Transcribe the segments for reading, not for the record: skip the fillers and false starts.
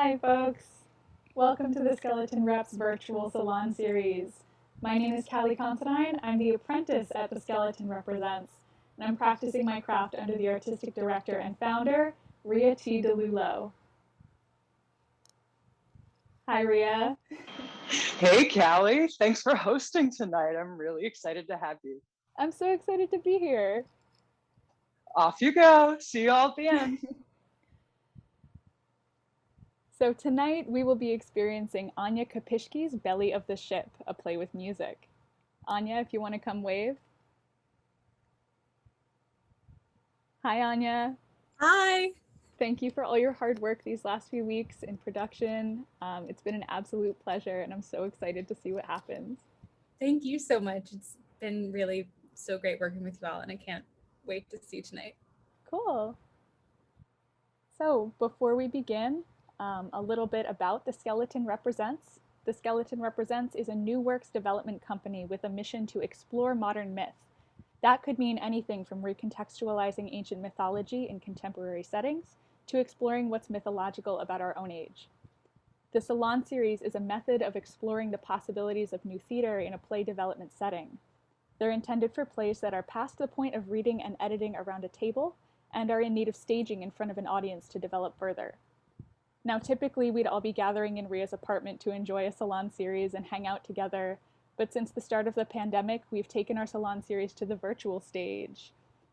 Hi, folks. Welcome to the Skeleton Reps virtual Salon series. My name is Callie Considine. I'm the apprentice at the Skeleton Represents, and I'm practicing my craft under the artistic director and founder, Ria T. DiLullo. Hi, Ria. Hey, Callie. Thanks for hosting tonight. I'm really excited to have you. I'm so excited to be here. Off you go. See you all at the end. So tonight we will be experiencing Anya Kopischke's Belly of the Ship, a play with music. Anya, if you want to come wave. Hi, Anya. Hi. Thank you for all your hard work these last few weeks in production. It's been an absolute pleasure, and I'm so excited to see what happens. Thank you so much. It's been really so great working with you all, and I can't wait to see you tonight. Cool. So, before we begin, a little bit about The Skeleton Represents. The Skeleton Represents is a new works development company with a mission to explore modern myth. That could mean anything from recontextualizing ancient mythology in contemporary settings to exploring what's mythological about our own age. The Salon series is a method of exploring the possibilities of new theater in a play development setting. They're intended for plays that are past the point of reading and editing around a table and are in need of staging in front of an audience to develop further. Now, typically, we'd all be gathering in Ria's apartment to enjoy a Salon series and hang out together, but since the start of the pandemic, we've taken our Salon series to the virtual stage.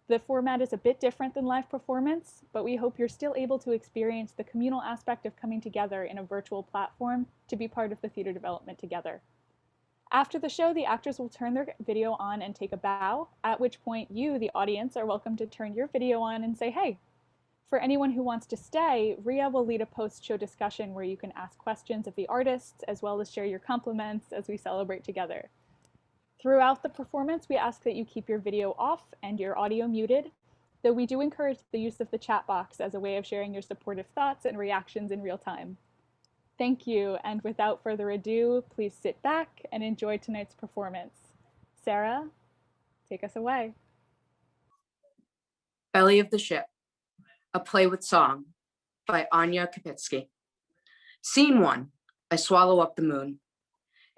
The format is a bit different than live performance, but we hope you're still able to experience the communal aspect of coming together in a virtual platform to be part of the theater development together. After the show, the actors will turn their video on and take a bow, at which point you, the audience, are welcome to turn your video on and say hey. For anyone who wants to stay, Ria will lead a post-show discussion where you can ask questions of the artists as well as share your compliments as we celebrate together. Throughout the performance, we ask that you keep your video off and your audio muted, though we do encourage the use of the chat box as a way of sharing your supportive thoughts and reactions in real time. Thank you, and without further ado, please sit back and enjoy tonight's performance. Sarah, take us away. Belly of the Ship, a play with song by Anya Kopischke. Scene 1, I swallow up the moon.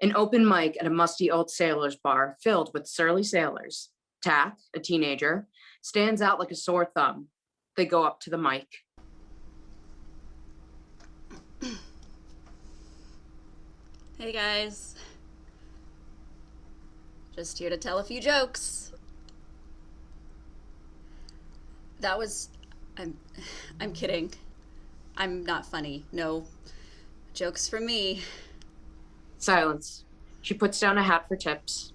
An open mic at a musty old sailor's bar filled with surly sailors. Tack, a teenager, stands out like a sore thumb. They go up to the mic. Hey guys. Just here to tell a few jokes. That was... I'm kidding. I'm not funny. No jokes from me. Silence. She puts down a hat for tips.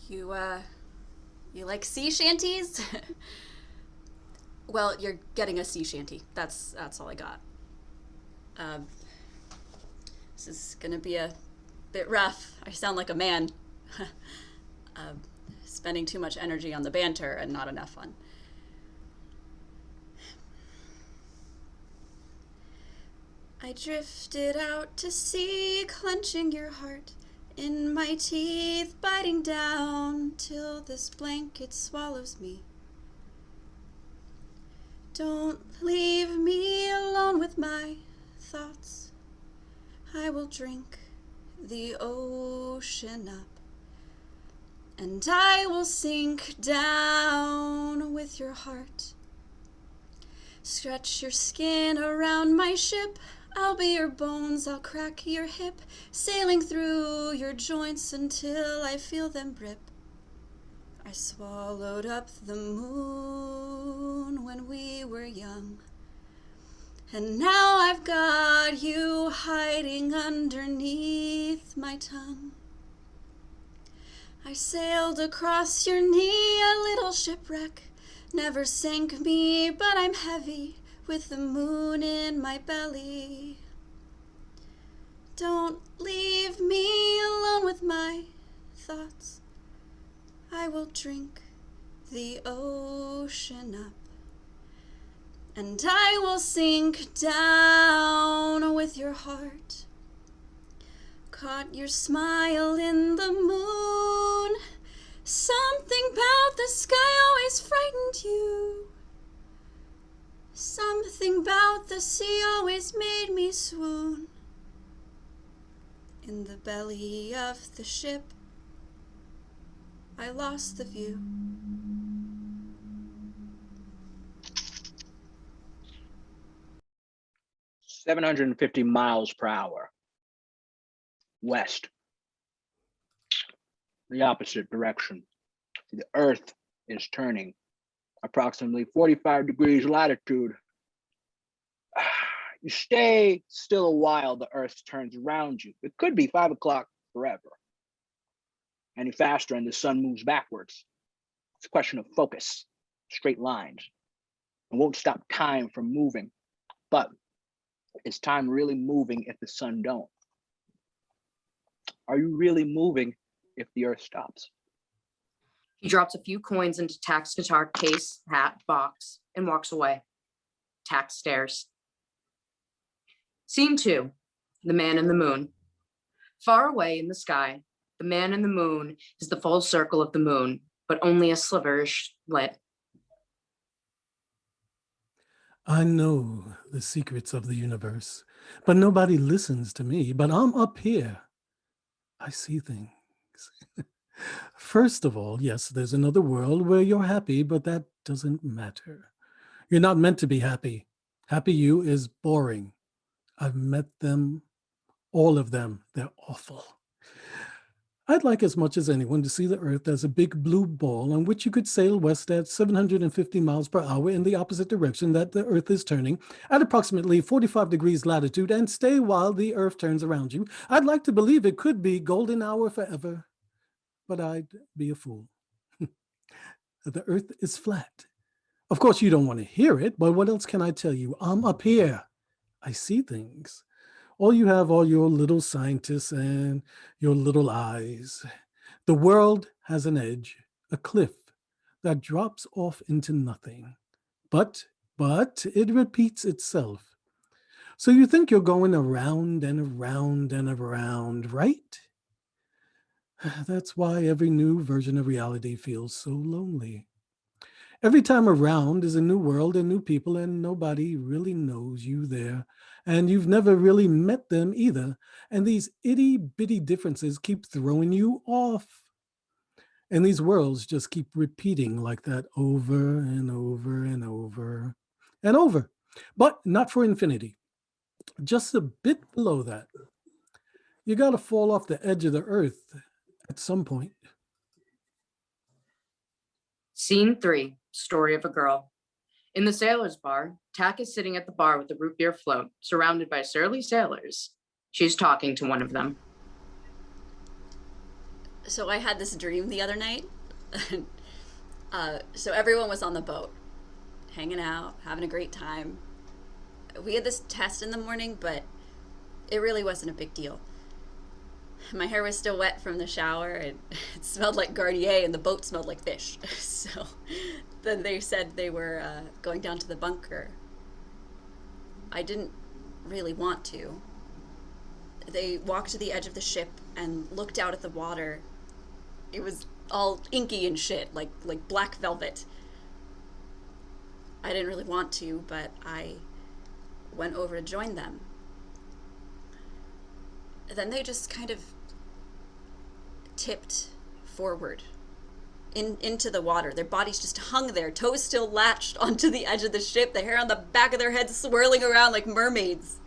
You like sea shanties? Well, you're getting a sea shanty. That's all I got. This is gonna be a bit rough. I sound like a man. Spending too much energy on the banter and not enough fun. I drifted out to sea, clenching your heart in my teeth, biting down till this blanket swallows me. Don't leave me alone with my thoughts. I will drink the ocean up, and I will sink down with your heart. Stretch your skin around my ship. I'll be your bones, I'll crack your hip, sailing through your joints until I feel them rip. I swallowed up the moon when we were young, and now I've got you hiding underneath my tongue. I sailed across your knee, a little shipwreck, never sank me, but I'm heavy with the moon in my belly. Don't leave me alone with my thoughts. I will drink the ocean up, and I will sink down with your heart. Caught your smile in the moon. Something about the sky always frightened you. Something about the sea always made me swoon. In the belly of the ship, I lost the view. $750 miles per hour. West. The opposite direction. The Earth is turning. Approximately 45 degrees latitude. You stay still a while, the Earth turns around you. It could be 5 o'clock forever. Any faster and the sun moves backwards. It's a question of focus, straight lines. It won't stop time from moving. But is time really moving if the sun don't? Are you really moving if the Earth stops? He drops a few coins into Tack's guitar case, hat, box, and walks away. Tack stares. Scene 2, the man in the moon. Far away in the sky, the man in the moon is the full circle of the moon, but only a sliverish lit. I know the secrets of the universe, but nobody listens to me. But I'm up here. I see things. First of all, yes, there's another world where you're happy, but that doesn't matter. You're not meant to be happy. Happy you is boring. I've met them, all of them. They're awful. I'd like as much as anyone to see the Earth as a big blue ball on which you could sail west at 750 miles per hour in the opposite direction that the Earth is turning at approximately 45 degrees latitude and stay while the Earth turns around you. I'd like to believe it could be golden hour forever, but I'd be a fool. The Earth is flat. Of course, you don't want to hear it, but what else can I tell you? I'm up here. I see things. All you have are your little scientists and your little eyes. The world has an edge, a cliff that drops off into nothing. But it repeats itself. So you think you're going around and around and around, right? That's why every new version of reality feels so lonely. Every time around is a new world and new people, and nobody really knows you there. And you've never really met them either. And these itty-bitty differences keep throwing you off. And these worlds just keep repeating like that over and over and over and over. But not for infinity. Just a bit below that. You got to fall off the edge of the Earth at some point. Scene 3, story of a girl. In the sailor's bar, Tack is sitting at the bar with the root beer float, surrounded by surly sailors. She's talking to one of them. So I had this dream the other night. So everyone was on the boat, hanging out, having a great time. We had this test in the morning, but it really wasn't a big deal. My hair was still wet from the shower, and it smelled like Garnier, and the boat smelled like fish. So then they said they were going down to the bunker. I didn't really want to. They walked to the edge of the ship and looked out at the water. It was all inky and shit, like black velvet. I didn't really want to, but I went over to join them. Then they just kind of tipped forward into the water. Their bodies just hung there, toes still latched onto the edge of the ship, the hair on the back of their heads swirling around like mermaids.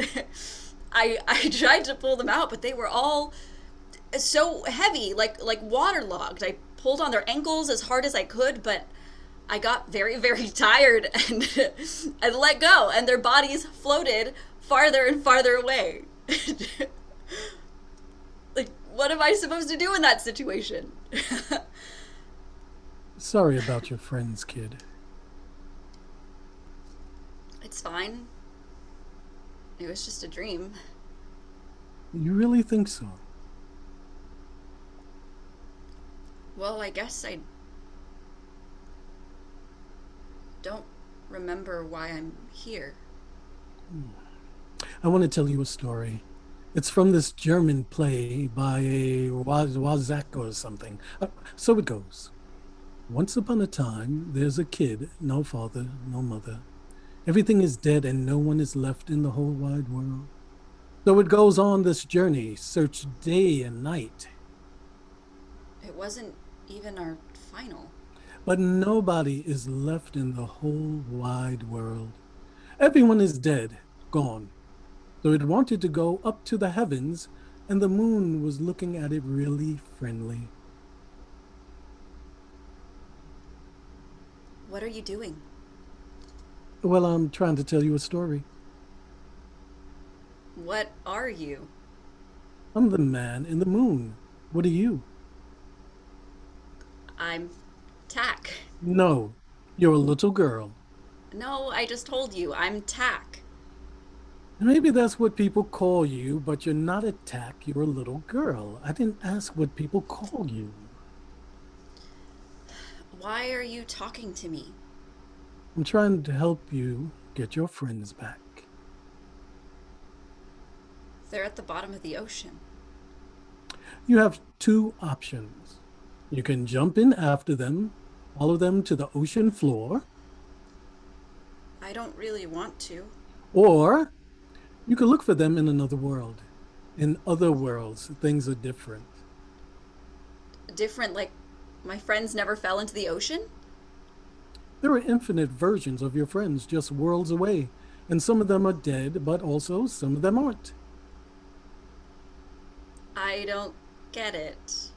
I tried to pull them out, but they were all so heavy, like waterlogged. I pulled on their ankles as hard as I could, but I got very, very tired and and let go, and their bodies floated farther and farther away. Like, what am I supposed to do in that situation? Sorry about your friends, kid. It's fine. It was just a dream. You really think so? Well, I guess I don't remember why I'm here. I want to tell you a story. It's from this German play by a Wazak or something. So it goes. Once upon a time, there's a kid, no father, no mother. Everything is dead and no one is left in the whole wide world. So it goes on this journey, search day and night. It wasn't even our final. But nobody is left in the whole wide world. Everyone is dead, gone. So it wanted to go up to the heavens, and the moon was looking at it really friendly. What are you doing? Well, I'm trying to tell you a story. What are you? I'm the man in the moon. What are you? I'm Tack. No, you're a little girl. No, I just told you, I'm Tack. Maybe that's what people call you, but you're not a Tack, you're a little girl. I didn't ask what people call you. Why are you talking to me? I'm trying to help you get your friends back. They're at the bottom of the ocean. You have two options. You can jump in after them, follow them to the ocean floor, I don't really want to. or you can look for them in another world. In other worlds, things are different. Different, like my friends never fell into the ocean? There are infinite versions of your friends just worlds away, and some of them are dead, but also some of them aren't. I don't get it.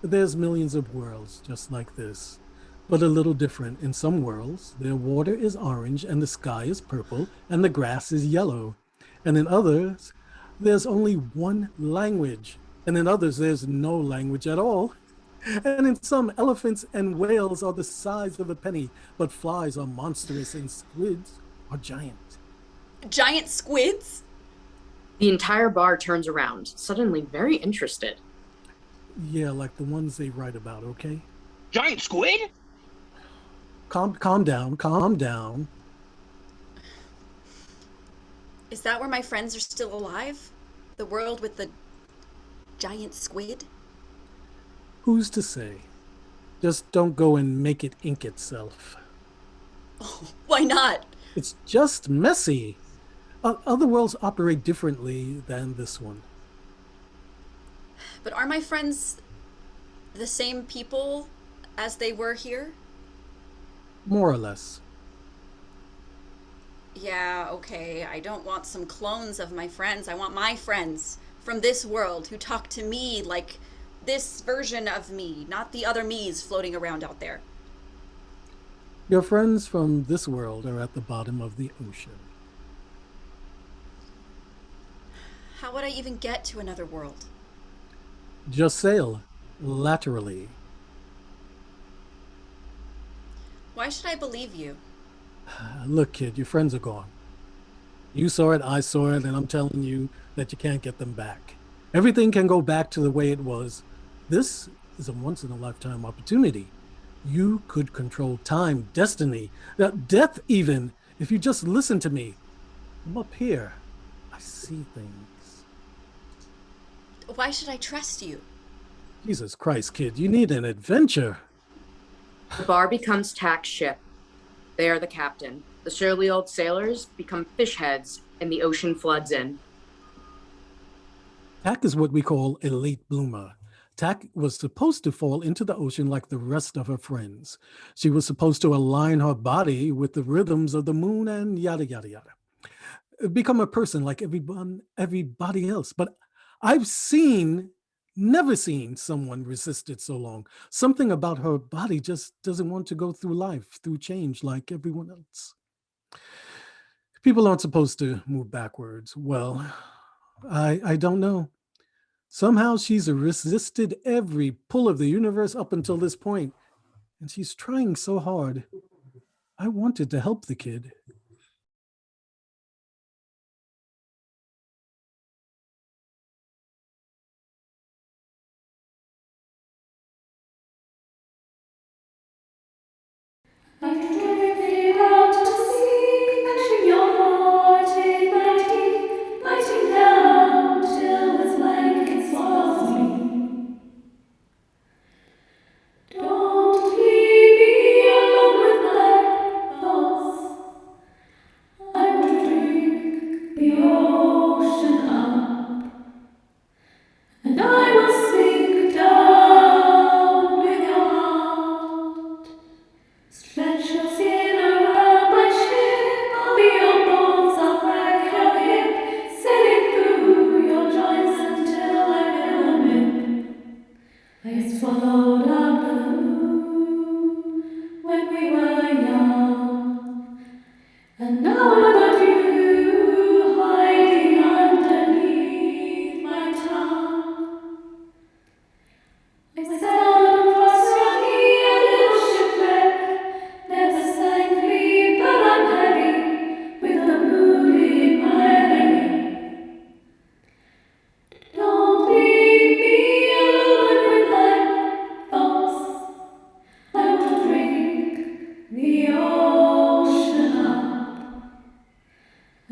There's millions of worlds just like this, but a little different. In some worlds, their water is orange and the sky is purple and the grass is yellow. And in others, there's only one language. And in others, there's no language at all. And in some, elephants and whales are the size of a penny, but flies are monstrous and squids are giant. Giant squids? The entire bar turns around, suddenly very interested. Yeah, like the ones they write about, okay? Giant squid? Calm down, calm down. Is that where my friends are still alive? The world with the giant squid? Who's to say? Just don't go and make it ink itself. Oh, why not? It's just messy. Other worlds operate differently than this one. But are my friends the same people as they were here? More or less. Yeah, okay. I don't want some clones of my friends. I want my friends from this world who talk to me like this version of me, not the other me's floating around out there. Your friends from this world are at the bottom of the ocean. How would I even get to another world? Just sail laterally. Why should I believe you? Look, kid, your friends are gone. You saw it, I saw it, and I'm telling you that you can't get them back. Everything can go back to the way it was. This is a once in a lifetime opportunity. You could control time, destiny, death even, if you just listen to me. I'm up here. I see things. Why should I trust you? Jesus Christ, kid, you need an adventure. The bar becomes Tack's ship. They are the captain. The surly old sailors become fish heads, and the ocean floods in. Tack is what we call a late bloomer. Tack was supposed to fall into the ocean like the rest of her friends. She was supposed to align her body with the rhythms of the moon and yada, yada, yada. Become a person like everybody else. But I've never seen someone resisted so long. Something about her body just doesn't want to go through life, through change like everyone else. People aren't supposed to move backwards. Well, I don't know. Somehow she's resisted every pull of the universe up until this point, and she's trying so hard. I wanted to help the kid. I can carry thee out to sea, fetching your heartache my teeth, biting down till its blanket swallows me. Don't leave me alone with black thoughts.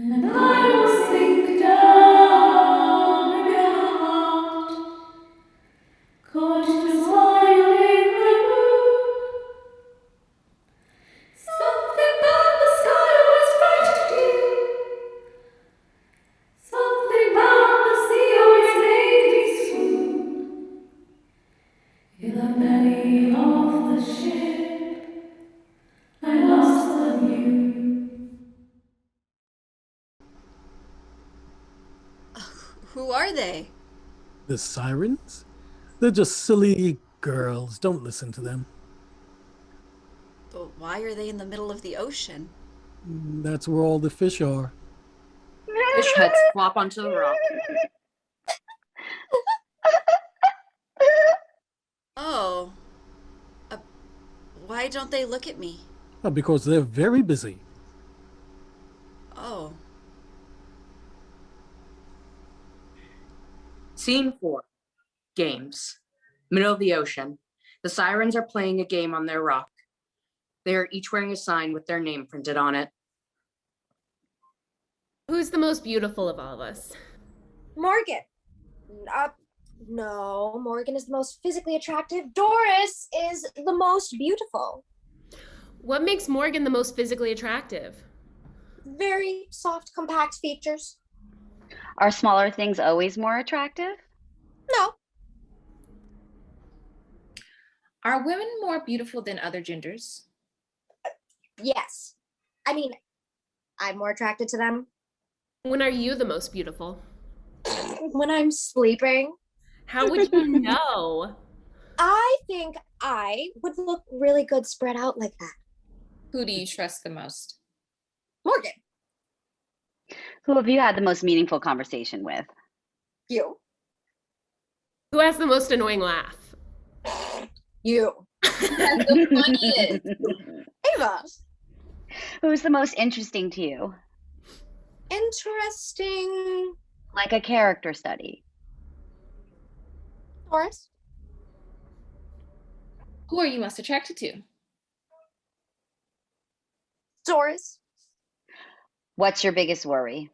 And I will sink down in your heart, caught to smile in the moon. Something about the sky always frightened you. Something about the sea always made me swoon. In the belly of the ship, I lost the view. Who are they? The sirens? They're just silly girls. Don't listen to them. But why are they in the middle of the ocean? That's where all the fish are. Fish heads flop onto the rock. Oh. Why don't they look at me? Because they're very busy. Oh. Scene 4. Games. Middle of the ocean. The sirens are playing a game on their rock. They are each wearing a sign with their name printed on it. Who's the most beautiful of all of us? Morgan. No, Morgan is the most physically attractive. Doris is the most beautiful. What makes Morgan the most physically attractive? Very soft, compact features. Are smaller things always more attractive? No. Are women more beautiful than other genders? Yes. I mean, I'm more attracted to them. When are you the most beautiful? When I'm sleeping. How would you know? I think I would look really good spread out like that. Who do you trust the most? Morgan. Who have you had the most meaningful conversation with? You. Who has the most annoying laugh? You. That's the funniest. Ava. Who's the most interesting to you? Interesting. Like a character study. Doris. Who are you most attracted to? Doris. What's your biggest worry?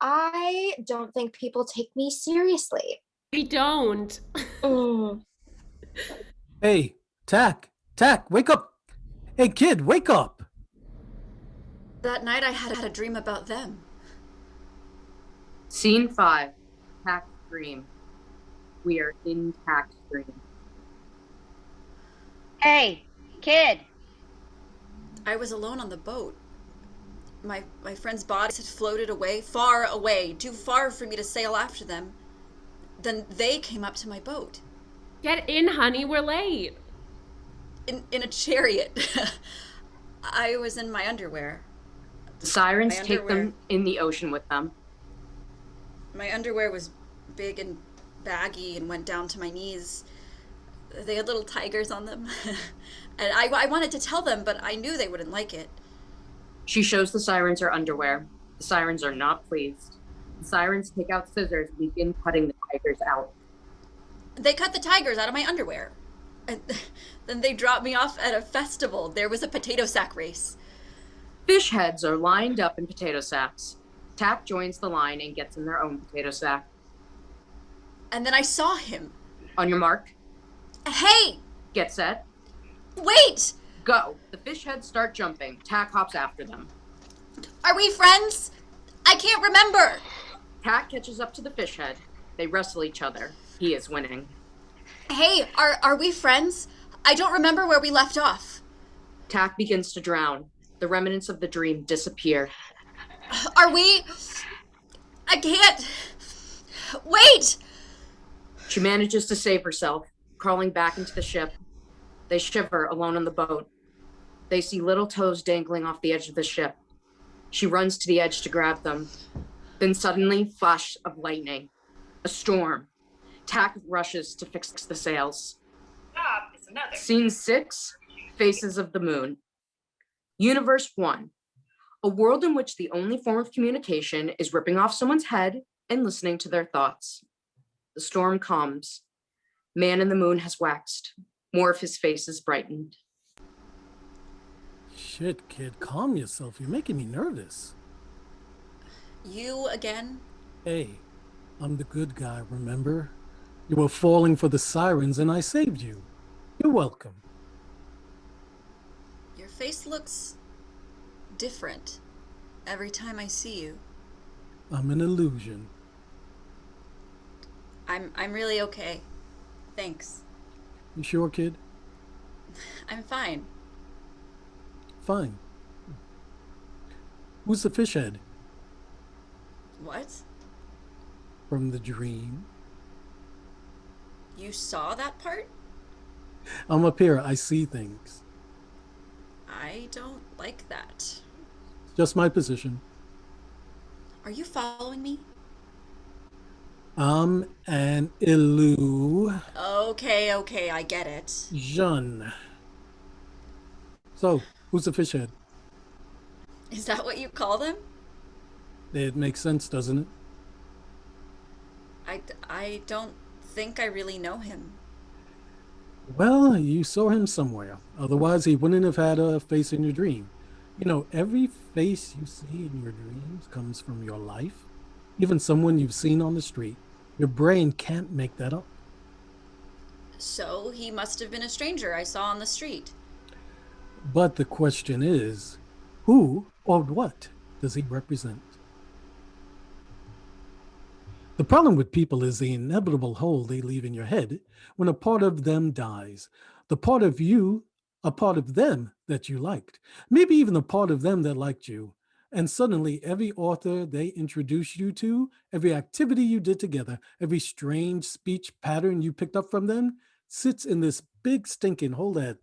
I don't think people take me seriously. We don't. Hey, Tack, wake up. Hey, kid, wake up. That night I had a dream about them. Scene 5. Tack's dream. We are in Tack's dream. Hey, kid. I was alone on the boat. My friend's bodies had floated away, far away, too far for me to sail after them. Then they came up to my boat. Get in, honey, we're late. In a chariot. I was in my underwear. The sirens My take underwear. them in the ocean with them. My underwear was big and baggy and went down to my knees. They had little tigers on them. And I wanted to tell them, but I knew they wouldn't like it. She shows the sirens her underwear. The sirens are not pleased. The sirens take out scissors and begin cutting the tigers out. They cut the tigers out of my underwear. And then they dropped me off at a festival. There was a potato sack race. Fish heads are lined up in potato sacks. Tack joins the line and gets in their own potato sack. And then I saw him. On your mark, Hey! get set, Wait! go. The fish heads start jumping. Tack hops after them. Are we friends? I can't remember. Tack catches up to the fish head. They wrestle each other. He is winning. Hey, are we friends? I don't remember where we left off. Tack begins to drown. The remnants of the dream disappear. Are we... I can't... Wait! She manages to save herself, crawling back into the ship. They shiver alone on the boat. They see little toes dangling off the edge of the ship. She runs to the edge to grab them. Then suddenly, flash of lightning. A storm. Tack rushes to fix the sails. Scene 6, Faces of the Moon. Universe 1. A world in which the only form of communication is ripping off someone's head and listening to their thoughts. The storm calms. Man in the moon has waxed. More of his face is brightened. Shit, kid, calm yourself. You're making me nervous. You again? Hey, I'm the good guy, remember? You were falling for the sirens and I saved you. You're welcome. Your face looks different every time I see you. I'm an illusion. I'm really okay. Thanks. You sure, kid? I'm fine. Fine. Who's the fish head? What? From the dream. You saw that part? I'm up here, I see things. I don't like that. It's just my position. Are you following me? I'm an illusion. Okay, I get it. So, who's the fish head? Is that what you call them? It makes sense, doesn't it? I don't think I really know him. Well, you saw him somewhere. Otherwise, he wouldn't have had a face in your dream. You know, every face you see in your dreams comes from your life, even someone you've seen on the street. Your brain can't make that up. So he must have been a stranger I saw on the street. But the question is, who or what does he represent? The problem with people is the inevitable hole they leave in your head when a part of them dies. The part of you, a part of them that you liked, maybe even the part of them that liked you. And suddenly, every author they introduced you to, every activity you did together, every strange speech pattern you picked up from them sits in this big stinking hole that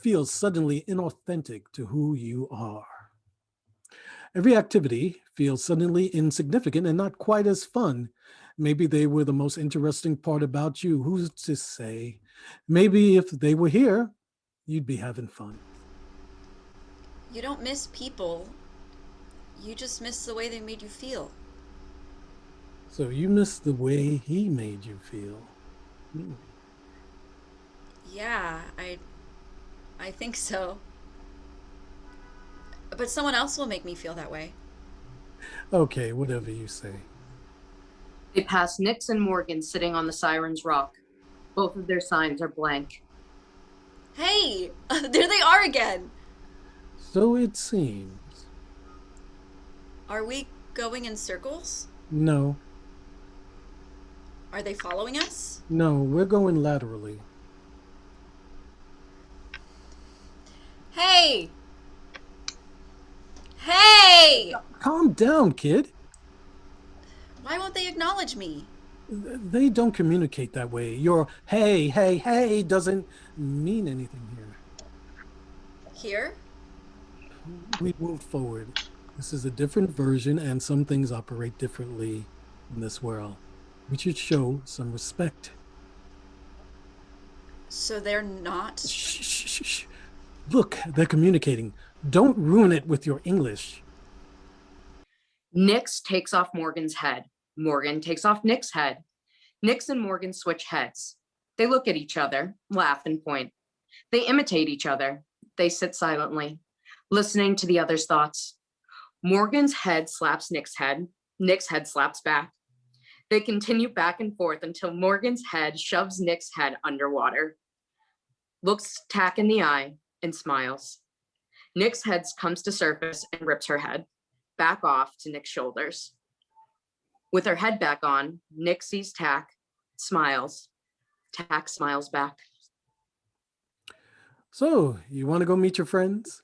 feels suddenly inauthentic to who you are. Every activity feels suddenly insignificant and not quite as fun. Maybe they were the most interesting part about you. Who's to say? Maybe if they were here, you'd be having fun. You don't miss people. You just miss the way they made you feel. So you miss the way he made you feel. Yeah, I think so. But someone else will make me feel that way. Okay, whatever you say. They pass Nix and Morgan sitting on the Siren's Rock. Both of their signs are blank. Hey, there they are again. So it seems. Are we going in circles? No, Are they following us? no, we're going laterally. Hey! Hey! Calm down, kid. Why won't they acknowledge me? They don't communicate that way. Your hey doesn't mean anything here. Here? We moved forward. This is a different version, and some things operate differently in this world. We should show some respect. So they're not? Shh. Look, they're communicating. Don't ruin it with your English. Nix takes off Morgan's head. Morgan takes off Nick's head. Nix and Morgan switch heads. They look at each other, laugh, and point. They imitate each other. They sit silently, listening to the other's thoughts. Morgan's head slaps Nick's head. Nick's head slaps back. They continue back and forth until Morgan's head shoves Nick's head underwater, looks Tack in the eye, and smiles. Nick's head comes to surface and rips her head back off to Nick's shoulders. With her head back on, Nick sees Tack, smiles. Tack smiles back. So, you want to go meet your friends?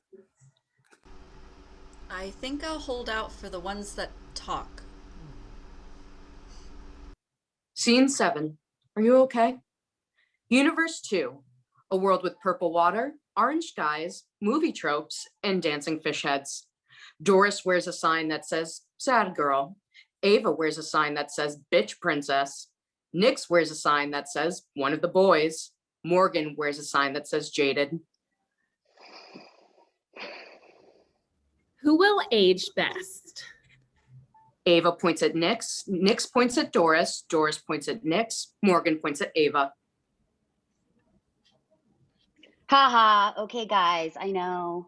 I think I'll hold out for the ones that talk. Scene 7. Are you okay? Universe 2. A world with purple water, orange skies, movie tropes, and dancing fish heads. Doris wears a sign that says, sad girl. Ava wears a sign that says, bitch princess. Nix wears a sign that says, one of the boys. Morgan wears a sign that says, jaded. Who will age best? Ava points at Nix. Nix points at Doris. Doris points at Nix. Morgan points at Ava. Haha, okay, guys, I know.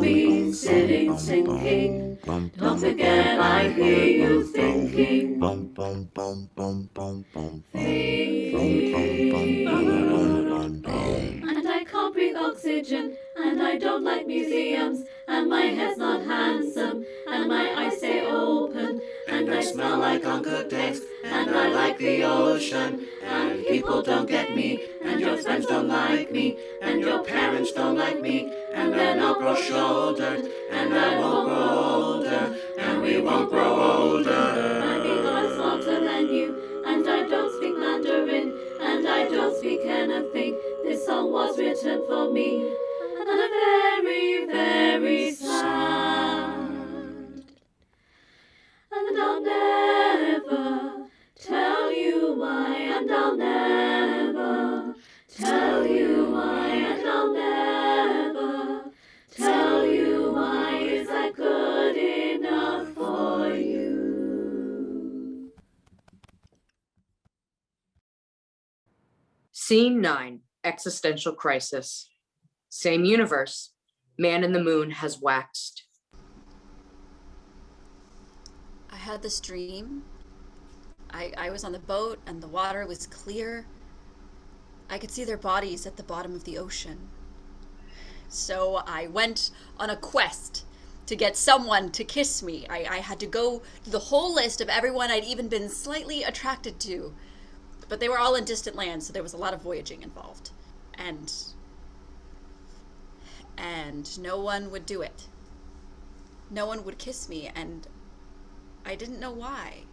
me sitting, thinking. Don't forget I hear you thinking. And I can't breathe oxygen, and I don't like museums, and my head's not handsome, and my eyes stay open, and I smell like uncooked eggs, and I like the ocean, and people don't get me, and your friends don't like me, and your parents don't like me, and then I'll grow shouldered, and I won't grow older, and we won't grow older. I think I'm smarter than you, and I don't speak Mandarin, and I don't speak anything. This song was written for me, and I'm very, very sad. And I'll never tell you why, and I'll never tell you why, and I'll never tell you why. Is that good enough for you? Scene 9, Existential Crisis. Same universe. Man in the moon has waxed. I had this dream. I was on the boat and the water was clear. I could see their bodies at the bottom of the ocean. So I went on a quest to get someone to kiss me. I had to go through the whole list of everyone I'd even been slightly attracted to. But they were all in distant lands, so there was a lot of voyaging involved. And no one would do it. No one would kiss me, and I didn't know why.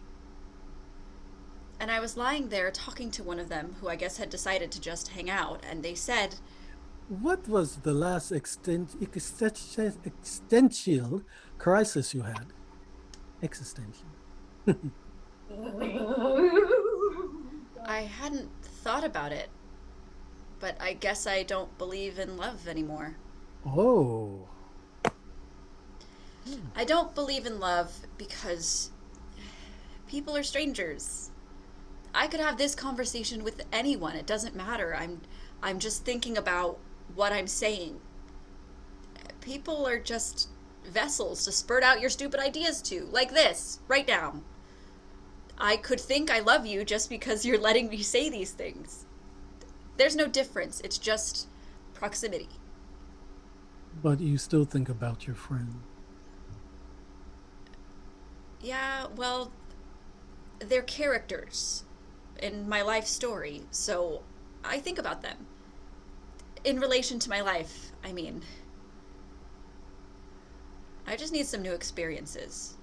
And I was lying there talking to one of them, who I guess had decided to just hang out, and they said, What was the last existential crisis you had? Existential. I hadn't thought about it, but I guess I don't believe in love anymore. Oh. I don't believe in love because people are strangers. I could have this conversation with anyone. It doesn't matter. I'm just thinking about what I'm saying. People are just vessels to spurt out your stupid ideas to, like this, right now. I could think I love you just because you're letting me say these things. There's no difference. It's just proximity. But you still think about your friend. Yeah, well, they're characters in my life story, so I think about them. In relation to my life, I mean. I just need some new experiences.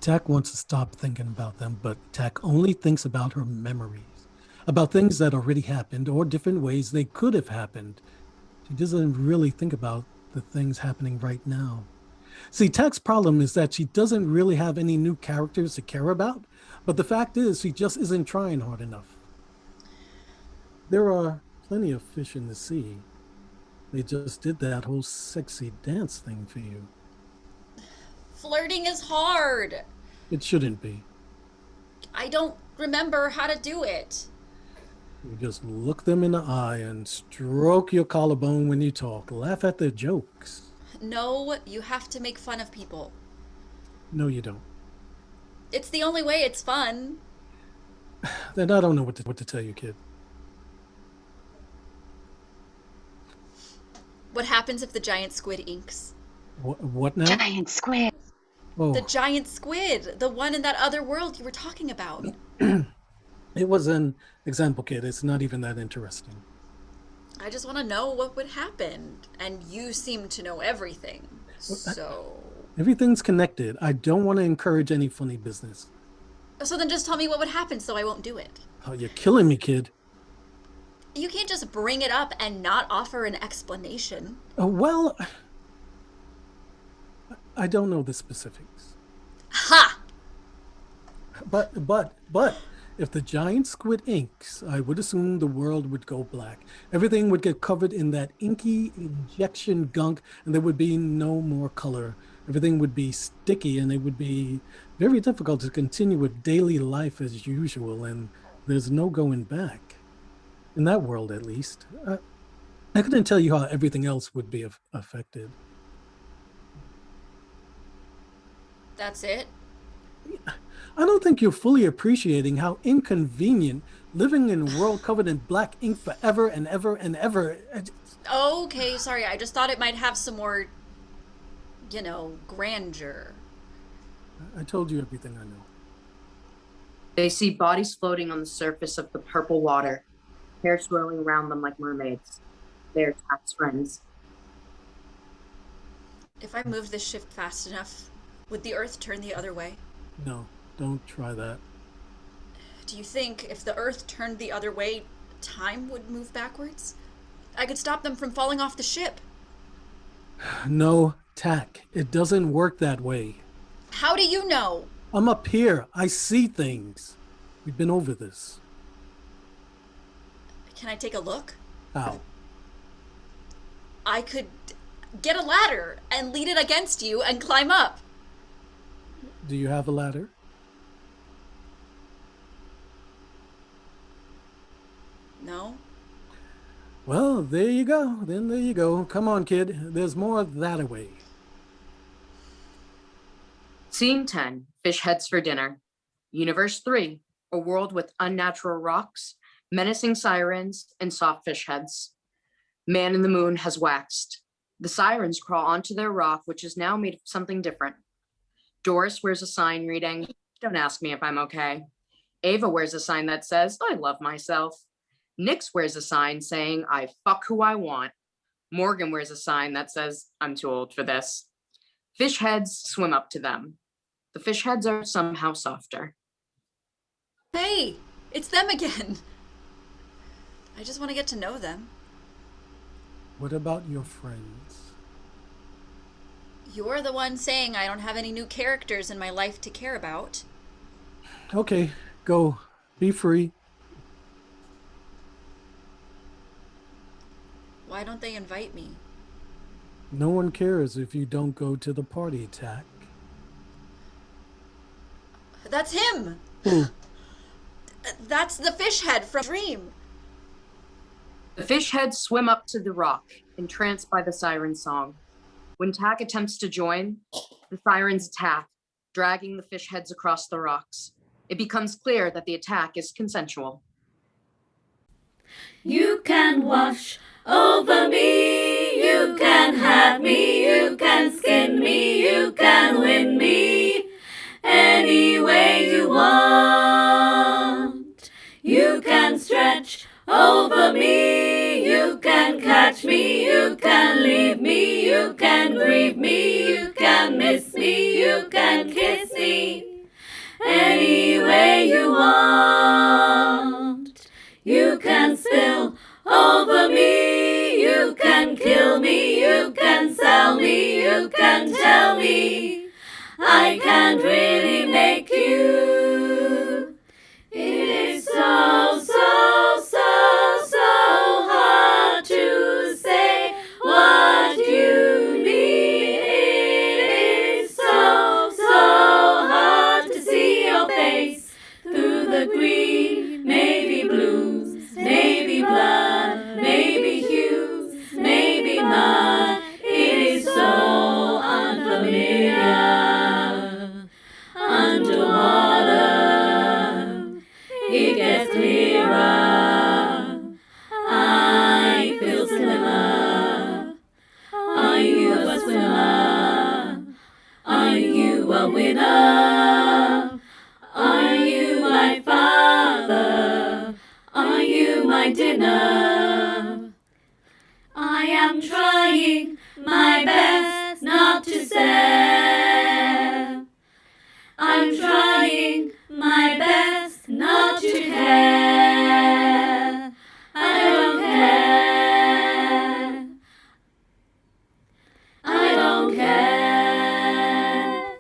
Tack wants to stop thinking about them, but Tack only thinks about her memories, about things that already happened or different ways they could have happened. She doesn't really think about the things happening right now. See, Tack's problem is that she doesn't really have any new characters to care about, but the fact is she just isn't trying hard enough. There are plenty of fish in the sea. They just did that whole sexy dance thing for you. Flirting is hard. It shouldn't be. I don't remember how to do it. You just look them in the eye and stroke your collarbone when you talk. Laugh at their jokes. No, you have to make fun of people. No, you don't. It's the only way it's fun. Then I don't know what to tell you, kid. What happens if the giant squid inks? What now? Giant squid. Oh. The giant squid, the one in that other world you were talking about. It was an example, kid. It's not even that interesting. I just want to know what would happen, and you seem to know everything, so... Everything's connected. I don't want to encourage any funny business. So then just tell me what would happen so I won't do it. Oh, you're killing me, kid. You can't just bring it up and not offer an explanation. Well, I don't know the specifics. Ha! But, if the giant squid inks, I would assume the world would go black. Everything would get covered in that inky injection gunk, and there would be no more color. Everything would be sticky, and it would be very difficult to continue with daily life as usual, and there's no going back. In that world, at least. I couldn't tell you how everything else would be affected. That's it? I don't think you're fully appreciating how inconvenient living in a world covered in black ink forever and ever and ever. Okay, sorry. I just thought it might have some more, grandeur. I told you everything I know. They see bodies floating on the surface of the purple water, hair swirling around them like mermaids. They are Tack's friends. If I moved this ship fast enough, would the Earth turn the other way? No, don't try that. Do you think if the Earth turned the other way, time would move backwards? I could stop them from falling off the ship. No, Tack, it doesn't work that way. How do you know? I'm up here. I see things. We've been over this. Can I take a look? How? I could get a ladder and lean it against you and climb up. Do you have a ladder? No. Well, there you go. Then there you go. Come on, kid. There's more that way. Scene 10, Fish Heads for Dinner. Universe 3, a world with unnatural rocks, menacing sirens, and soft fish heads. Man in the moon has waxed. The sirens crawl onto their rock, which is now made of something different. Doris wears a sign reading, "Don't ask me if I'm okay." Ava wears a sign that says, "I love myself." Nix wears a sign saying, "I fuck who I want." Morgan wears a sign that says, "I'm too old for this." Fish heads swim up to them. The fish heads are somehow softer. Hey, it's them again. I just want to get to know them. What about your friends? You're the one saying I don't have any new characters in my life to care about. Okay, go. Be free. Why don't they invite me? No one cares if you don't go to the party, Tack. That's him! Who? That's the fish head from Dream. The fish heads swim up to the rock, entranced by the siren song. When Tack attempts to join, the sirens attack, dragging the fish heads across the rocks. It becomes clear that the attack is consensual. You can wash over me, you can have me, you can skin me, you can win me any way you want. You can stretch over me, you can catch me, you can leave me, you can grieve me, you can miss me, you can kiss me any way you want. You can spill over me, you can kill me, you can sell me, you can tell me I can't really make you. It is so, so, so, so hard to say what you mean. It is so, so hard to see your face through the green, maybe blues, maybe blood, maybe hues, maybe mud. It is so unfamiliar. Underwater, it gets clearer. I feel slimmer. Are you a swimmer? Are you a winner? Are you my father? Are you my dinner? I am trying my best not to say. I'm trying my best not to care. I don't care. I don't care.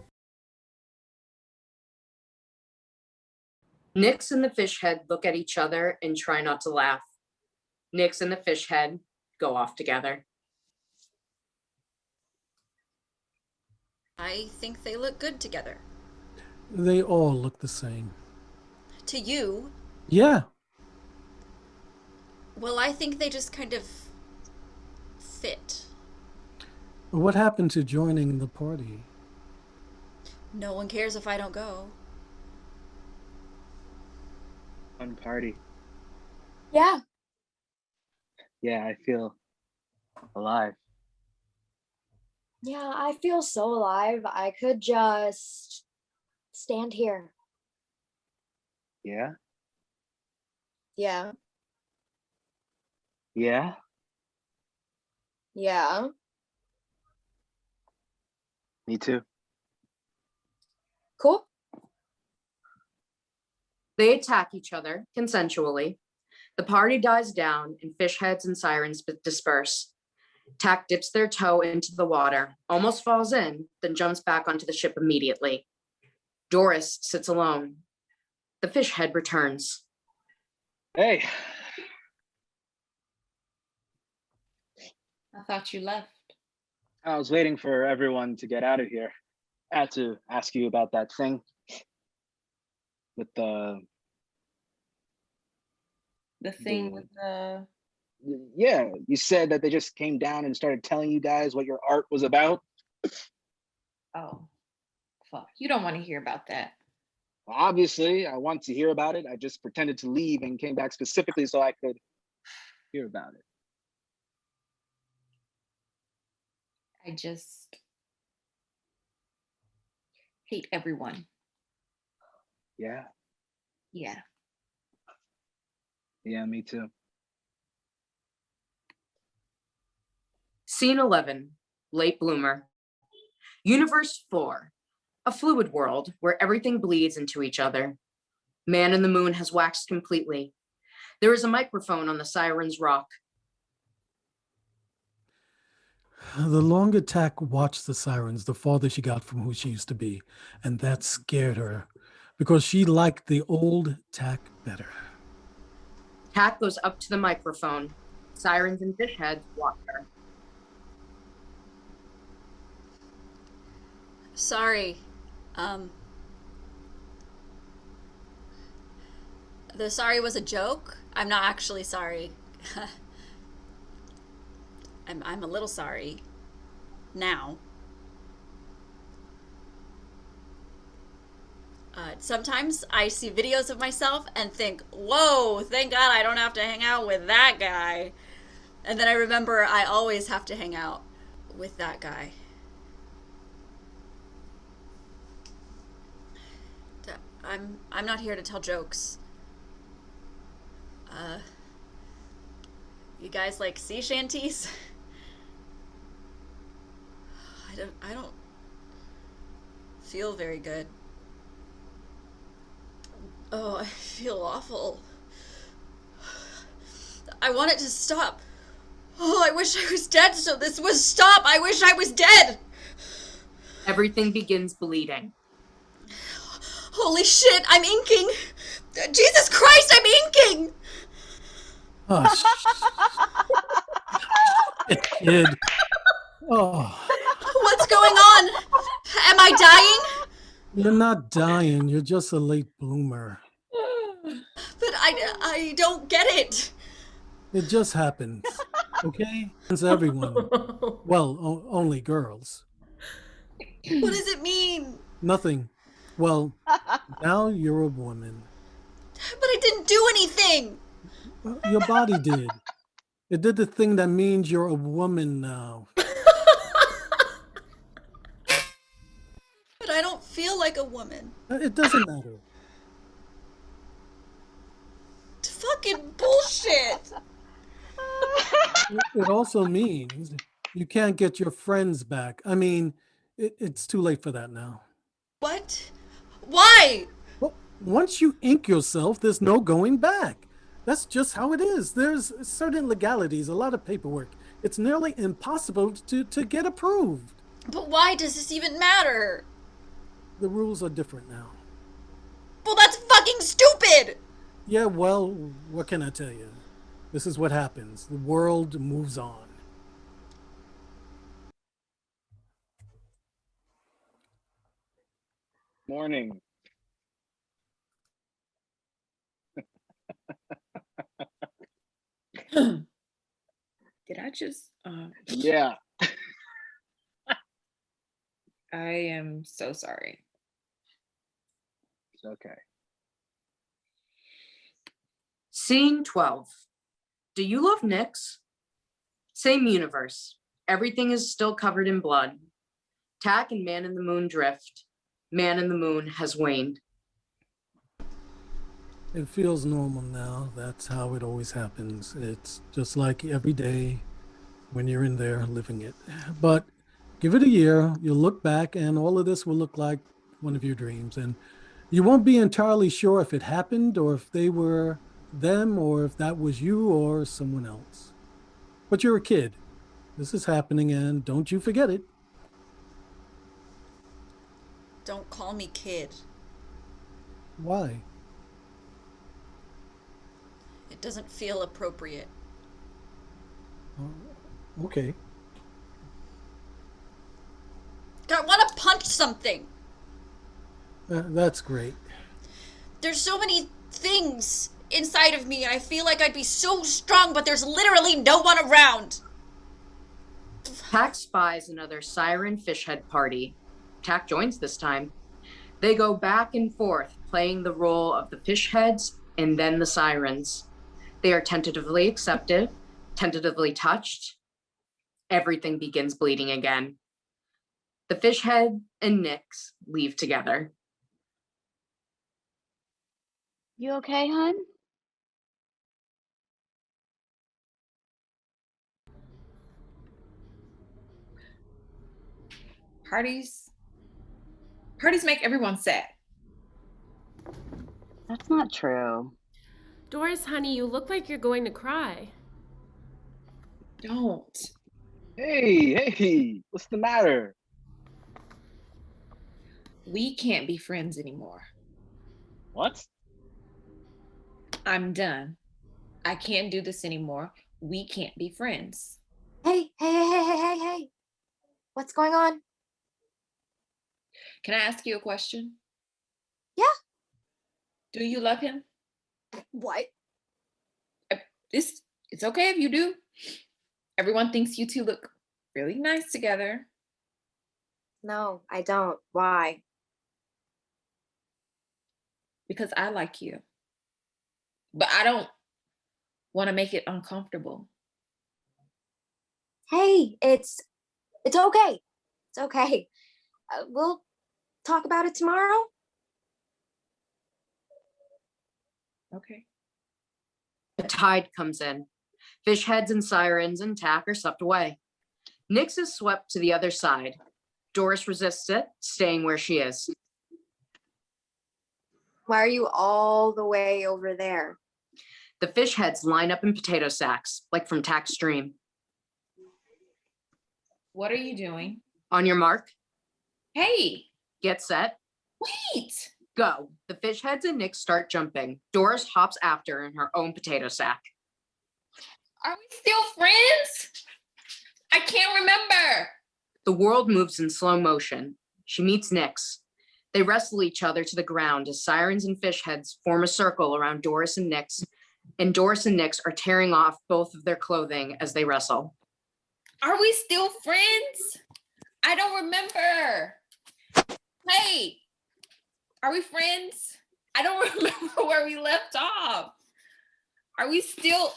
Nix and the fish head look at each other and try not to laugh. Nix and the fish head go off together. I think they look good together. They all look the same. To you? Yeah. Well, I think they just kind of What happened to joining the party? No one cares if I don't go. Fun party. Yeah. Yeah, I feel alive. Yeah, I feel so alive. I could just stand here. Yeah? Yeah. Yeah? Yeah. Me too. Cool. They attack each other consensually. The party dies down and fish heads and sirens disperse. Tack dips their toe into the water, almost falls in, then jumps back onto the ship immediately. Doris sits alone. The fish head returns. Hey. I thought you left. I was waiting for everyone to get out of here. I had to ask you about that thing with The thing with the yeah, you said that they just came down and started telling you guys what your art was about. oh fuck. You don't want to hear about that. Obviously, I want to hear about it. I just pretended to leave and came back specifically so I could hear about it. I just hate everyone. Yeah, Yeah. yeah, me too. Scene 11, Late Bloomer. Universe 4, a fluid world where everything bleeds into each other. Man in the Moon has waxed completely. There is a microphone on the Siren's rock. The longer Tack watched the sirens, the farther she got from who she used to be. And that scared her because she liked the old Tack better. Tack goes up to the microphone. Sirens and Fish Heads watch her. Sorry. The sorry was a joke. I'm not actually sorry. I'm a little sorry. Now. Sometimes I see videos of myself and think, whoa, thank God I don't have to hang out with that guy. And then I remember I always have to hang out with that guy. I'm not here to tell jokes. You guys like sea shanties? I don't feel very good. Oh, I feel awful. I want it to stop. Oh, I wish I was dead so this would stop. I wish I was dead. Everything begins bleeding. Holy shit, I'm inking. Jesus Christ, I'm inking. Hush. Kid. Oh. What's going on? Am I dying? You're not dying. You're just a late bloomer. But I don't get it. It just happens. Okay? It's everyone. Well, only girls. What does it mean? Nothing. Well, now you're a woman. But I didn't do anything. Well, your body did. It did the thing that means you're a woman now. But I don't feel like a woman. It doesn't matter. Fucking bullshit. It also means you can't get your friends back. I mean, it's too late for that now. What? Why? Well, once you ink yourself, there's no going back. That's just how it is. There's certain legalities, a lot of paperwork. It's nearly impossible to get approved. But why does this even matter? The rules are different now. Well, that's fucking stupid! Yeah, well, what can I tell you? This is what happens. The world moves on. Morning. Did I just Yeah. I am so sorry. It's okay. Scene 12. Do you love Nyx? Same universe. Everything is still covered in blood. Tack and Man in the Moon drift. Man in the Moon has waned. It feels normal now. That's how it always happens. It's just like every day when you're in there living it. But give it a year, you'll look back and all of this will look like one of your dreams. And you won't be entirely sure if it happened or if they were them or if that was you or someone else. But you're a kid. This is happening and don't you forget it. Don't call me kid. Why? It doesn't feel appropriate. Okay. I want to punch something. That's great. There's so many things inside of me, and I feel like I'd be so strong, but there's literally no one around. Tack spies another Siren Fish Head party. Tack joins this time. They go back and forth, playing the role of the fish heads and then the sirens. They are tentatively accepted, tentatively touched. Everything begins bleeding again. The fish head and Nyx leave together. You okay, hon? Parties make everyone sad. That's not true. Doris, honey, you look like you're going to cry. Don't. Hey, what's the matter? We can't be friends anymore. What? I'm done. I can't do this anymore. We can't be friends. Hey. What's going on? Can I ask you a question? Yeah. Do you love him? What? It's okay if you do. Everyone thinks you two look really nice together. No, I don't. Why? Because I like you. But I don't want to make it uncomfortable. Hey, it's okay. It's okay. We'll talk about it tomorrow. Okay. A tide comes in. Fish heads and sirens and Tack are swept away. Nyx is swept to the other side. Doris resists it, staying where she is. Why are you all the way over there? The fish heads line up in potato sacks, like from Tack's dream. What are you doing? On your mark, Hey, get set, wait. go. The fish heads and Nyx start jumping. Doris hops after in her own potato sack. Are we still friends? I can't remember. The world moves in slow motion. She meets Nyx. They wrestle each other to the ground as sirens and fish heads form a circle around Doris and Nyx, and Doris and Nyx are tearing off both of their clothing as they wrestle. Are we still friends? I don't remember. Hey, are we friends? I don't remember where we left off. Are we still?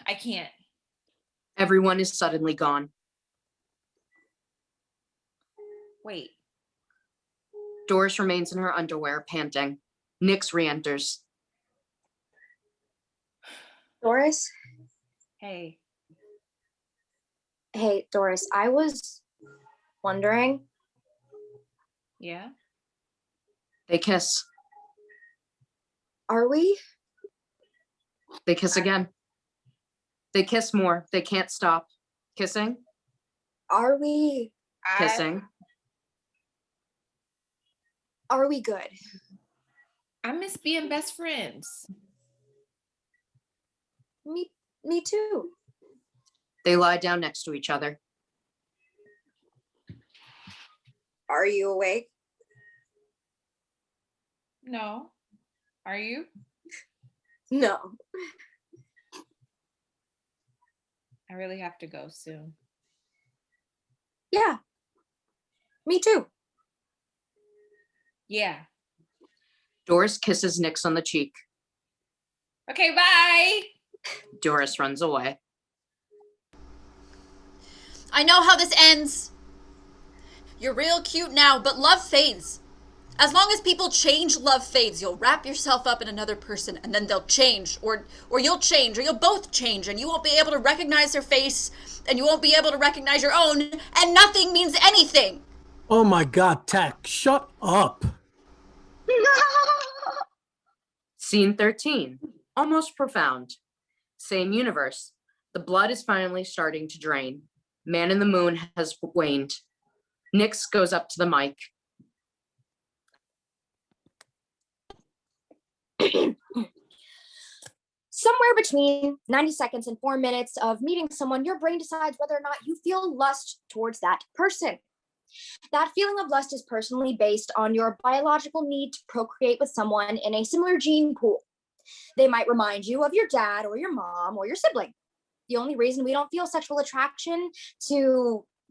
I can't. Everyone is suddenly gone. Wait. Doris remains in her underwear, panting. Nyx re-enters. Doris? Hey. Hey, Doris, I was wondering. Yeah? They kiss. Are we? They kiss again. They kiss more. They can't stop. Kissing. Are we? Kissing. Are we good? I miss being best friends. Me too. They lie down next to each other. Are you awake? No. Are you? No. I really have to go soon. Yeah. Me too. Yeah. Doris kisses Nix on the cheek. Okay, bye. Doris runs away. I know how this ends. You're real cute now, but love fades. As long as people change, love fades. You'll wrap yourself up in another person, and then they'll change, or you'll change, or you'll both change, and you won't be able to recognize their face, and you won't be able to recognize your own, and nothing means anything. Oh my God, Tack, shut up. Scene 13. Almost profound. Same universe. The blood is finally starting to drain. Man in the Moon has waned. Nix goes up to the mic. Somewhere between 90 seconds and 4 minutes of meeting someone, your brain decides whether or not you feel lust towards that person. That feeling of lust is personally based on your biological need to procreate with someone in a similar gene pool. They might remind you of your dad or your mom or your sibling. The only reason we don't feel sexual attraction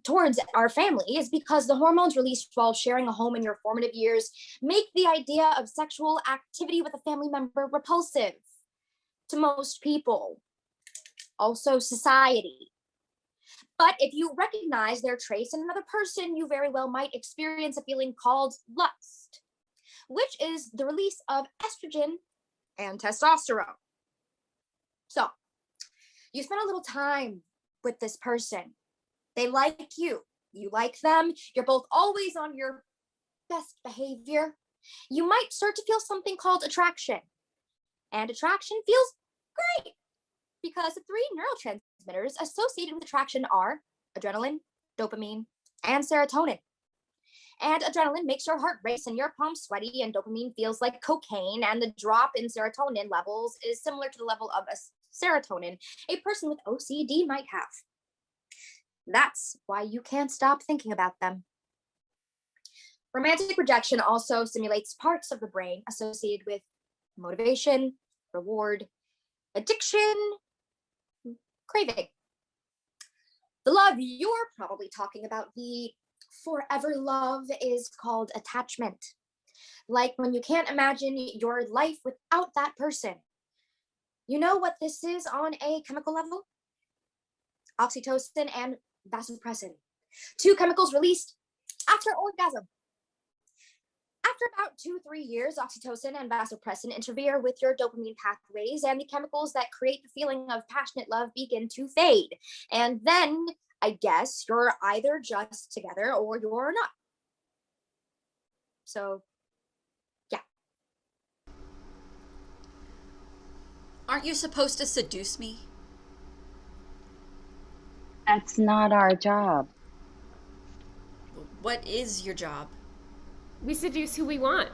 towards our family is because the hormones released while sharing a home in your formative years make the idea of sexual activity with a family member repulsive to most people, also society. But if you recognize their trace in another person, you very well might experience a feeling called lust, which is the release of estrogen and testosterone. So, you spend a little time with this person. They like you. You like them. You're both always on your best behavior. You might start to feel something called attraction. And attraction feels great because the 3 neurotransmitters associated with attraction are adrenaline, dopamine, and serotonin. And adrenaline makes your heart race and your palms sweaty, and dopamine feels like cocaine, and the drop in serotonin levels is similar to the level of serotonin a person with OCD might have. That's why you can't stop thinking about them. Romantic rejection also stimulates parts of the brain associated with motivation, reward, addiction, craving. The love you're probably talking about, the forever love, is called attachment. Like when you can't imagine your life without that person. You know what this is on a chemical level? Oxytocin and vasopressin, 2 chemicals released after orgasm. After about 2-3 years, oxytocin and vasopressin interfere with your dopamine pathways, and the chemicals that create the feeling of passionate love begin to fade. And then, I guess, you're either just together or you're not. So, yeah. Aren't you supposed to seduce me? That's not our job. What is your job? We seduce who we want.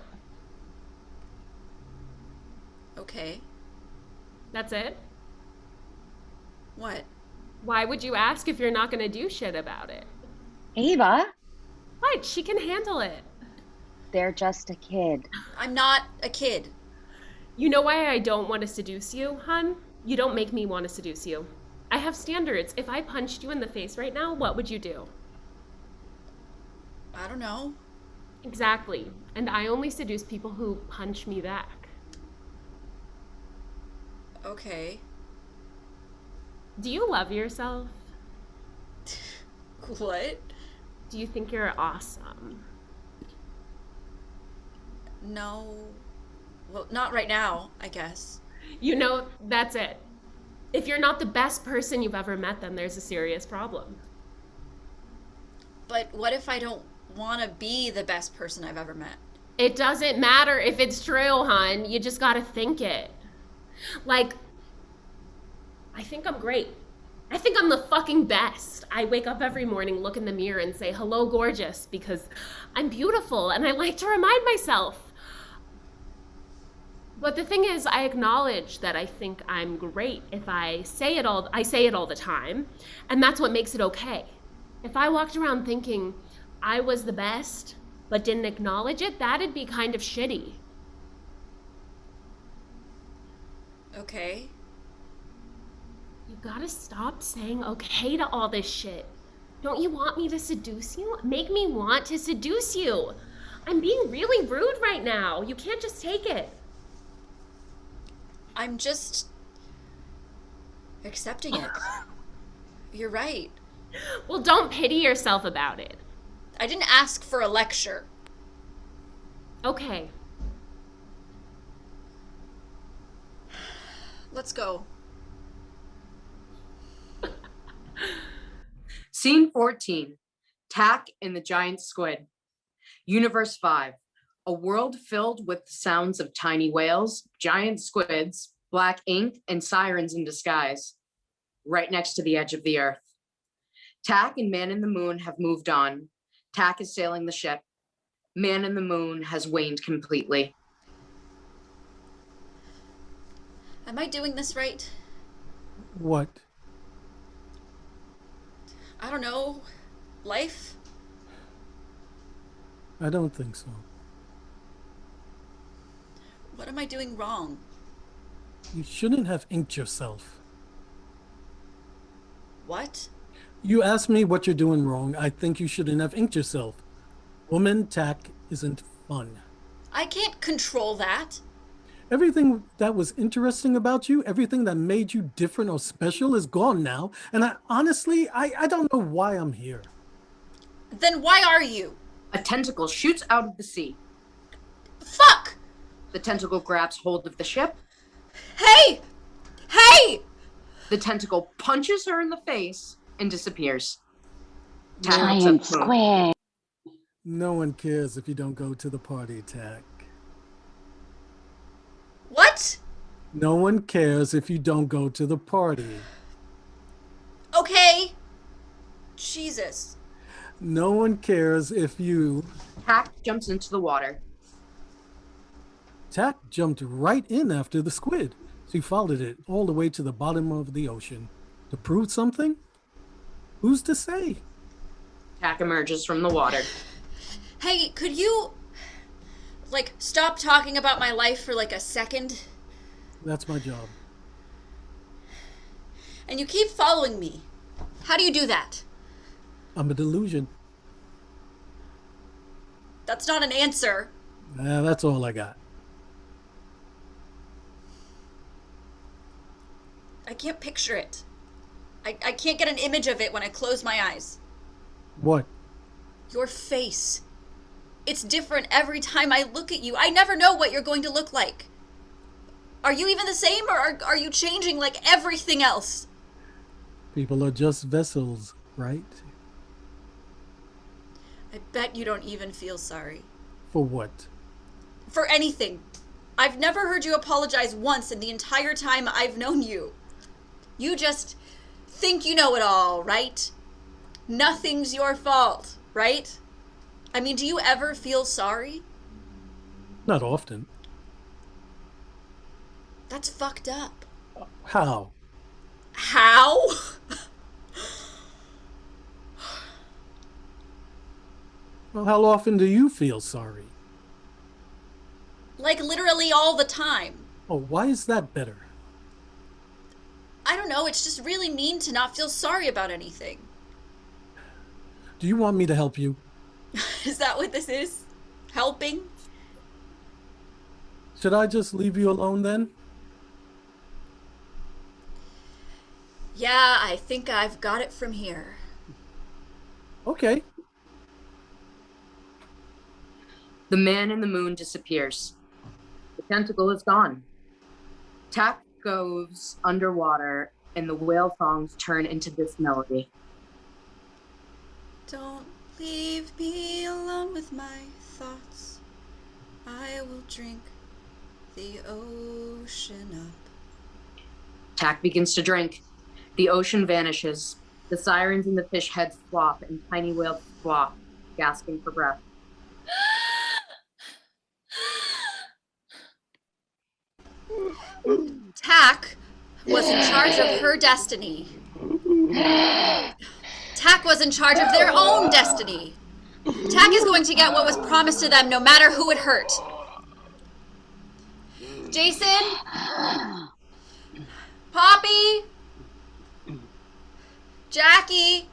Okay. That's it? What? Why would you ask if you're not gonna do shit about it? Ava, What? She can handle it. they're just a kid. I'm not a kid. You know why I don't want to seduce you, hun? You don't make me want to seduce you. I have standards. If I punched you in the face right now, what would you do? I don't know. Exactly. And I only seduce people who punch me back. Okay. Do you love yourself? What? Do you think you're awesome? No. Well, not right now, I guess. You know, that's it. If you're not the best person you've ever met, then there's a serious problem. But what if I don't want to be the best person I've ever met? It doesn't matter if it's true, hon. You just gotta think it. Like, I think I'm great. I think I'm the fucking best. I wake up every morning, look in the mirror, and say, hello, gorgeous, because I'm beautiful, and I like to remind myself. But the thing is, I acknowledge that I think I'm great. If I say it all the time, and that's what makes it okay. If I walked around thinking I was the best, but didn't acknowledge it, that'd be kind of shitty. Okay. You gotta stop saying okay to all this shit. Don't you want me to seduce you? Make me want to seduce you. I'm being really rude right now. You can't just take it. I'm just accepting it. You're right. Well, don't pity yourself about it. I didn't ask for a lecture. Okay. Let's go. Scene 14, Tack and the Giant Squid. Universe 5, a world filled with the sounds of tiny whales, giant squids, black ink, and sirens in disguise, right next to the edge of the earth. Tack and Man in the Moon have moved on. Tack is sailing the ship. Man in the Moon has waned completely. Am I doing this right? What? I don't know. Life? I don't think so. What am I doing wrong? You shouldn't have inked yourself. What? You asked me what you're doing wrong. I think you shouldn't have inked yourself. Woman Tack isn't fun. I can't control that. Everything that was interesting about you, everything that made you different or special is gone now. And honestly, I don't know why I'm here. Then why are you? A tentacle shoots out of the sea. Fuck! The tentacle grabs hold of the ship. Hey! Hey! The tentacle punches her in the face and disappears. Giant squid. No one cares if you don't go to the party, Tack. What? No one cares if you don't go to the party. Okay. Jesus. No one cares if you... Tack jumps into the water. Tack jumped right in after the squid. She followed it all the way to the bottom of the ocean. To prove something? Who's to say? Tack emerges from the water. Hey, could you, stop talking about my life for, a second? That's my job. And you keep following me. How do you do that? I'm a delusion. That's not an answer. That's all I got. I can't picture it. I can't get an image of it when I close my eyes. What? Your face. It's different every time I look at you. I never know what you're going to look like. Are you even the same, or are you changing like everything else? People are just vessels, right? I bet you don't even feel sorry. For what? For anything. I've never heard you apologize once in the entire time I've known you. You just think you know it all, right? Nothing's your fault, right? I mean, do you ever feel sorry? Not often. That's fucked up. How? How? Well, how often do you feel sorry? Like literally all the time. Oh, why is that better? I don't know, it's just really mean to not feel sorry about anything. Do you want me to help you? Is that what this is? Helping? Should I just leave you alone then? Yeah, I think I've got it from here. Okay. The Man in the Moon disappears. The tentacle is gone. Tack goes underwater, and the whale songs turn into this melody. Don't leave me alone with my thoughts. I will drink the ocean up. Tack begins to drink. The ocean vanishes. The sirens and the fish heads flop, and tiny whales flop, gasping for breath. Tack was in charge of her destiny. Tack was in charge of their own destiny. Tack is going to get what was promised to them no matter who it hurt. Jason? Poppy? Jackie?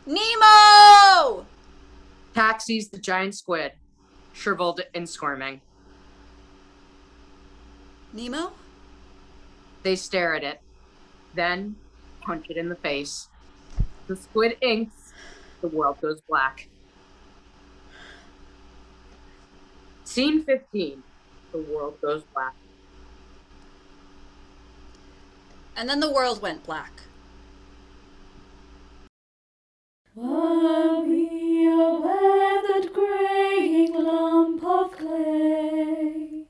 Nemo! Tack sees the giant squid, shriveled and squirming. Nemo? They stare at it, then punch it in the face. The squid inks, the world goes black. Scene 15, the world goes black. And then the world went black. Were we a weathered greying lump of clay,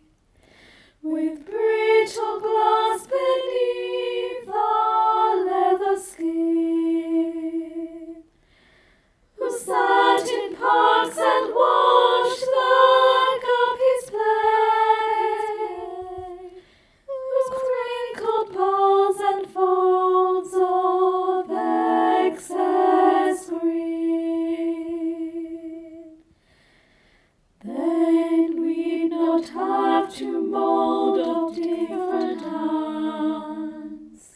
with brittle glass beneath our leather skin, who sat in parks and watched the guppies play, whose crinkled pearls and folds of excess green. Then we'd not have to mold of different hands,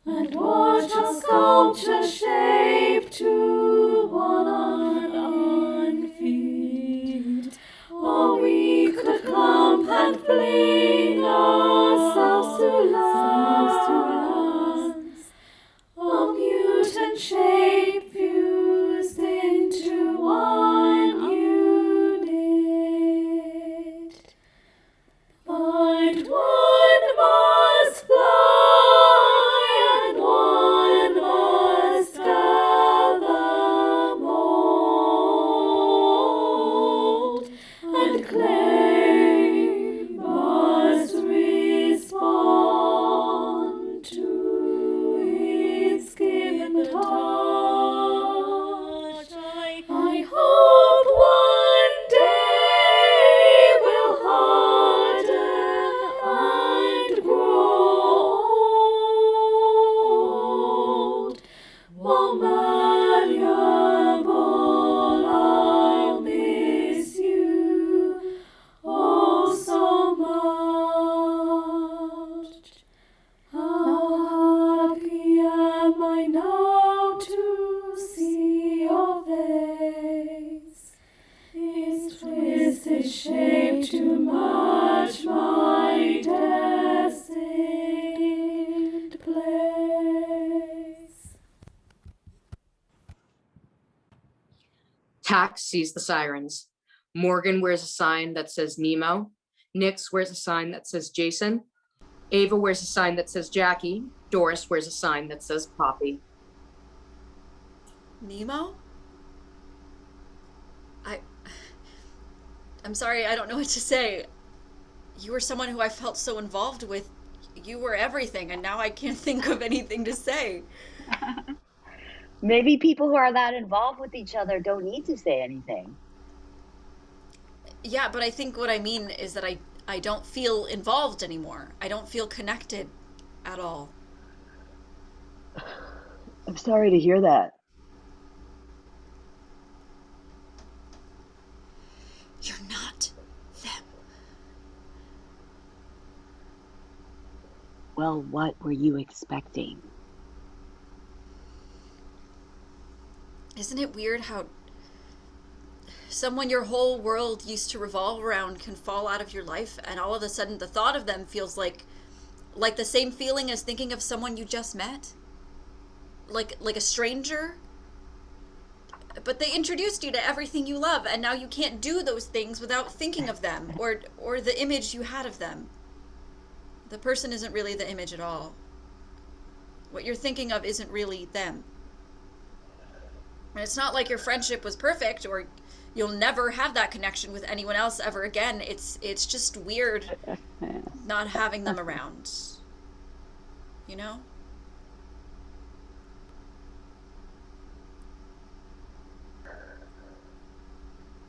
and watch our sculpture shape to one unearned feet. Or we could clump and fling ourselves to lands, a mutant shape fused into one unit. But one must fly and one must gather mold, and clay must respond to its given touch. I hope one day will harden and grow old. While malleable, I'll miss you oh so much. How happy am I now to see your face, its twisted shape to match my destined place. Tack sees the sirens. Morgan wears a sign that says Nemo. Nix wears a sign that says Jason. Ava wears a sign that says Jackie. Doris wears a sign that says Poppy. Nemo? I'm sorry, I don't know what to say. You were someone who I felt so involved with. You were everything, and now I can't think of anything to say. Maybe people who are that involved with each other don't need to say anything. Yeah, but I think what I mean is that I don't feel involved anymore. I don't feel connected at all. I'm sorry to hear that. You're not them. Well, what were you expecting? Isn't it weird how someone your whole world used to revolve around can fall out of your life, and all of a sudden the thought of them feels like the same feeling as thinking of someone you just met? Like a stranger? But they introduced you to everything you love, and now you can't do those things without thinking of them or the image you had of them. The person isn't really the image at all. What you're thinking of isn't really them. And it's not like your friendship was perfect or you'll never have that connection with anyone else ever again. It's just weird not having them around. You know?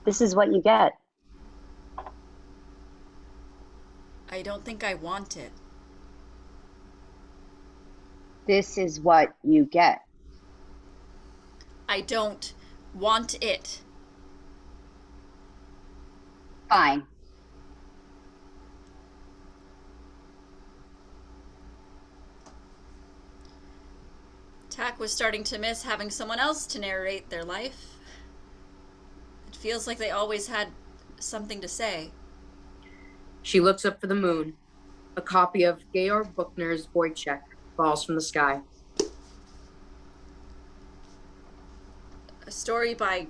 This is what you get. I don't think I want it. This is what you get. I don't want it. Fine. Tack was starting to miss having someone else to narrate their life. It feels like they always had something to say. She looks up for the moon. A copy of Georg Buchner's Voyeur falls from the sky. A story by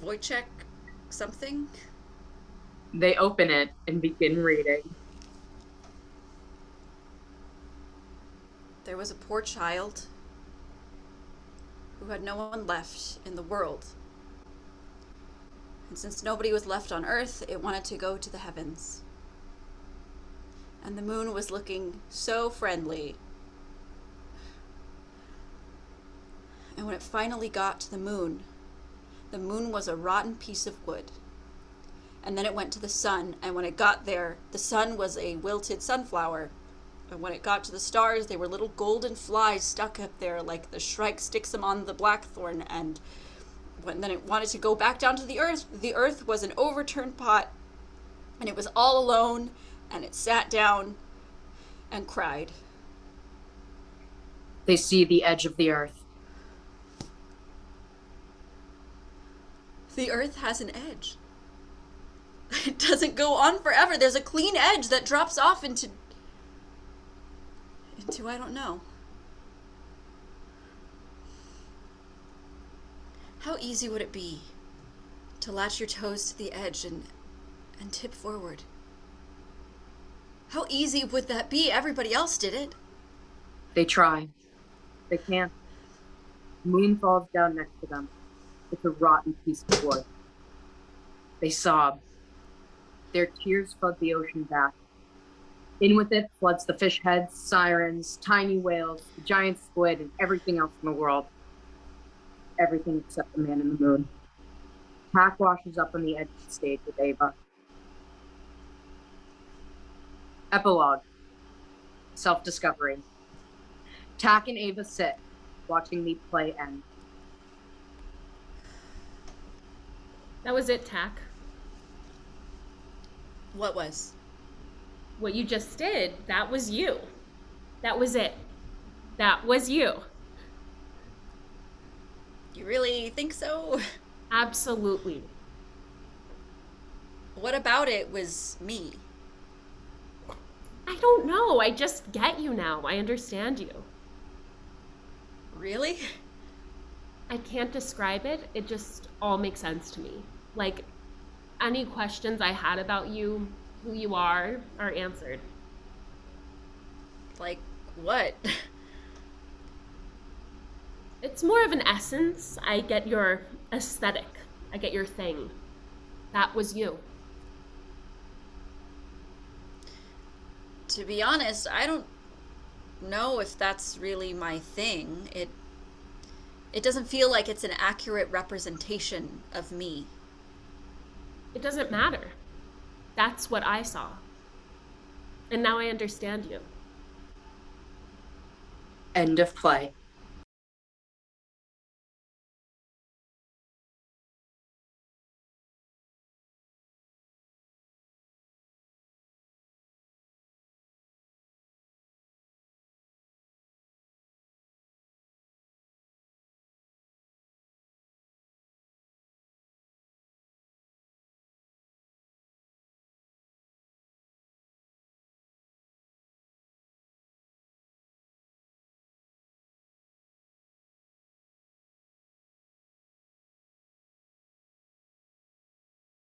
Wojciech something? They open it and begin reading. There was a poor child who had no one left in the world. And since nobody was left on Earth, it wanted to go to the heavens. And the moon was looking so friendly. And when it finally got to the moon was a rotten piece of wood. And then it went to the sun, and when it got there, the sun was a wilted sunflower. And when it got to the stars, they were little golden flies stuck up there like the shrike sticks them on the blackthorn. And then it wanted to go back down to the earth was an overturned pot, and it was all alone, and it sat down and cried. They see the edge of the earth. The earth has an edge. It doesn't go on forever. There's a clean edge that drops off into I don't know. How easy would it be to latch your toes to the edge and tip forward? How easy would that be? Everybody else did it. They try. They can't. The moon falls down next to them. It's a rotten piece of wood. They sob. Their tears flood the ocean back. In with it floods the fish heads, sirens, tiny whales, the giant squid, and everything else in the world. Everything except the man in the moon. Tack washes up on the edge of the stage with Ava. Epilogue. Self-discovery. Tack and Ava sit, watching the play end. That was it, Tack. What was? What you just did, that was you. That was it. That was you. You really think so? Absolutely. What about it was me? I don't know. I just get you now. I understand you. Really? I can't describe it. It just all makes sense to me. Like, any questions I had about you, who you are answered. Like what? It's more of an essence. I get your aesthetic. I get your thing. That was you. To be honest, I don't know if that's really my thing. It doesn't feel like it's an accurate representation of me. It doesn't matter. That's what I saw. And now I understand you. End of play.